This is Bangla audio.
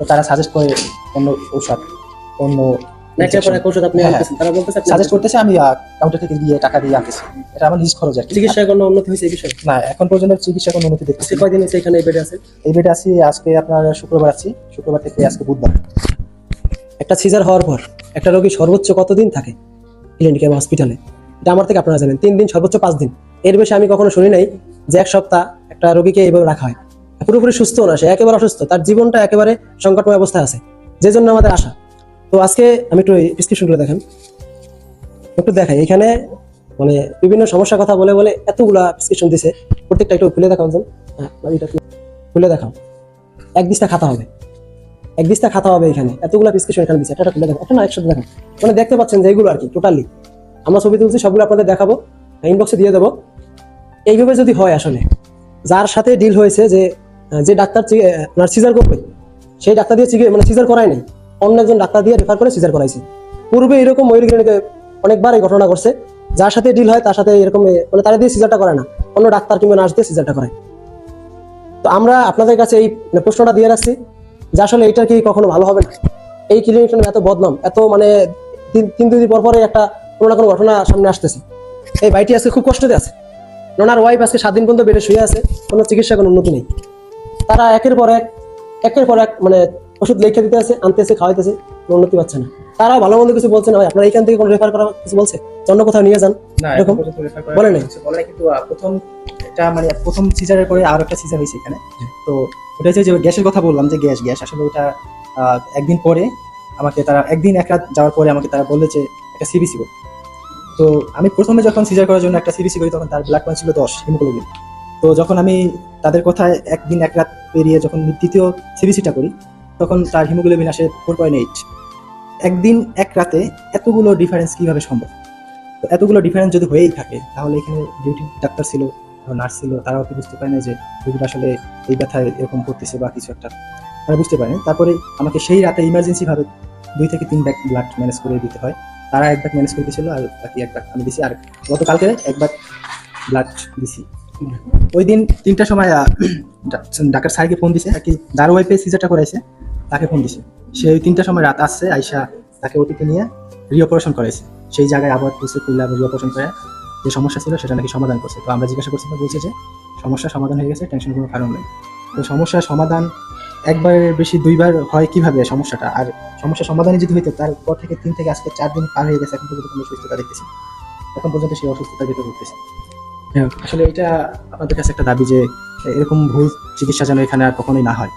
তো তারা সাজেস্ট করে অন্য ঔষধ, অন্য একের পর এক ঔষধ আপনি আনতেছেন, তারা বলতেছে আপনি সাজেস্ট করতেছে, আমি কাউন্টার থেকে দিয়ে টাকা দিয়ে আনতেছি। এটা আমার নিজ খরচ আর কি। চিকিৎসায় কোনো উন্নতি হয়েছে এই বিষয়ে? না, এখন পর্যন্ত চিকিৎসা কোনো উন্নতি দেখতেছি আজকে না। কয়দিন হচ্ছে এখানে এই বেডে আছে? এই বেডে আছি আজকে আপনার শুক্রবার আছি, শুক্রবার থেকে আজকে বুধবার। একটা সিজার হওয়ার পর একটা রোগী সর্বোচ্চ কতদিন থাকে ক্লিনিকে বা হসপিটালে? এটা আমার থেকে আপনারা জানেন, 3 দিন, সর্বোচ্চ 5 দিন। এর বেশি আমি কখনো শুনি নাই যে 1 সপ্তাহ একটা রোগীকে এইভাবে রাখা হয়। পুরোপুরি সুস্থ না, সে একেবারে অসুস্থ, তার জীবনটা একেবারে সংকটময় অবস্থায় আছে, যে জন্য আমাদের আশা। তো আজকে আমি একটু প্রেসক্রিপশনগুলো দেখেন, একটু দেখাই। এখানে মানে বিভিন্ন সমস্যার কথা বলে বলে এতগুলা প্রেসক্রিপশন দিছে, প্রত্যেকটা একটু খুলে দেখাও। হ্যাঁ, এটা খুলে দেখাও। এক দিস্তা খাতা হবে, এক দিস্তা খাতা হবে এখানে, এতগুলা প্রেসক্রিপশন এখানে দিচ্ছে। একটা খুলে দেখো, একটা না একসাথে দেখো। মানে দেখতে পাচ্ছেন যে এগুলো আর কি টোটালি আমরা ছবি তুলছি, সবগুলো আপনাদের দেখাবো, ইনবক্সে দিয়ে দেবো। এইভাবে যদি হয়, আসলে যার সাথে ডিল হয়েছে, যে ডাক্তার সিজার করবে, সেই ডাক্তার দিয়ে মানে সিজার করায় নাই, অন্য একজন ডাক্তার দিয়ে রেফার করে সিজার করাইছে। পূর্বে এরকম ময়ূর ক্লিনিকে অনেকবার এই ঘটনা ঘটছে, যার সাথে ডিল হয় তার সাথে এরকম মানে তারা দিয়ে সিজারটা করে না, অন্য ডাক্তার কিংবা নার্স দিয়ে সিজারটা করায়। তো আমরা আপনাদের কাছে এই প্রশ্নটা দিয়ে রাখছি যে আসলে এটা কি কখনো ভালো হবে না? এই ক্লিনিকটা এত বদনাম, এত মানে 3 দিন পর পরে একটা কোনো না কোনো ঘটনা সামনে আসতেছে। এই ভাইটি আজকে খুব কষ্টতে আছে, ওনার ওয়াইফ আজকে 7 দিন পর্যন্ত বেডে শুয়ে আছে, কোনো চিকিৎসা, কোনো উন্নতি নেই। তারা একের পর এক মানে ওষুধ লিখে দিতে আছে, আনতেছে, খাওয়াইতেছে, কোনো উন্নতি পাচ্ছে না। তারাও ভালো মন্দ কিছু বলছে না, ভাই আপনারা এখান থেকে কোনো রেফার করা কিছু বলছে, অন্য কোথাও নিয়ে যান না, এরকম বলে নাই? বলে কিন্তু প্রথম এটা মানে প্রথম সিজারের পরে আর একটা সিজার হয়েছে এখানে। তো ওটা হচ্ছে যে গ্যাসের কথা বললাম, যে গ্যাস আসলে ওটা একদিন পরে আমাকে তারা, একদিন এক রাত যাওয়ার পরে আমাকে তারা বললে যে একটা সিবিসি করতে। তো আমি প্রথমে যখন সিজার করার জন্য একটা সিবিসি করি, তখন তার ব্লাড পয়েন্ট ছিল 10 হিমোগ্লোবিন। তো যখন আমি তাদের কথায় একদিন এক রাত পেরিয়ে যখন দ্বিতীয় সিবিসিটা করি, তখন তার হিমোগ্লোবিন আসে 4.8। একদিন এক রাতে এতগুলো ডিফারেন্স কিভাবে সম্ভব? তো এতগুলো ডিফারেন্স যদি হয়েই থাকে, তাহলে এখানে ডিউটি ডাক্তার ছিল, নার্স ছিল, তারাও কি বুঝতে পারে না যে রোগীটা আসলে এই ব্যথায় এরকম করতেছে বা কিছু একটা? তারা বুঝতে পারেন। তারপরে আমাকে সেই রাতে ইমার্জেন্সি ভাবে 2 থেকে 3 ব্যাগ ব্লাড ম্যানেজ করে দিতে হয়। তারা 1 ব্যাগ ম্যানেজ করতেছিল, আর বাকি 1 ব্যাগ আমি দিছি। আর গতকালকে 1 ব্যাগ ব্লাড দিছি। ওই দিন 3টার সময় ডাক্তার স্যারকে ফোন দিছে, আর কি যার ওয়াইফে সিজারটা করাইছে তাকে ফোন দিছে। সে ওই 3টার সময় রাত আসছে, আইসা তাকে ওটিতে নিয়ে রিঅপারেশন করাইছে। সেই জায়গায় আবার খুললে রিঅপারেশন করে যে সমস্যা ছিল সেটা নাকি সমাধান করছে। তো আমরা জিজ্ঞাসা করছি, বলছে যে সমস্যা সমাধান হয়ে গেছে, টেনশন কোনো কারণ নেই। তো সমস্যার সমাধান একবারের বেশি 2বার হয় কিভাবে সমস্যাটা? আর সমস্যা সমাধানে যদি হইতো, তারপর থেকে 3 থেকে আজকে 4 দিন পার হয়ে গেছে, এখন পর্যন্ত কোনো সুস্থতা দেখতেছি, এখন পর্যন্ত সেই অসুস্থতার ভিতরে ভুগতেছি। আসলে এটা আপনাদের কাছে একটা দাবি যে এরকম ভুল চিকিৎসা যেন এখানে আর কখনোই না হয়।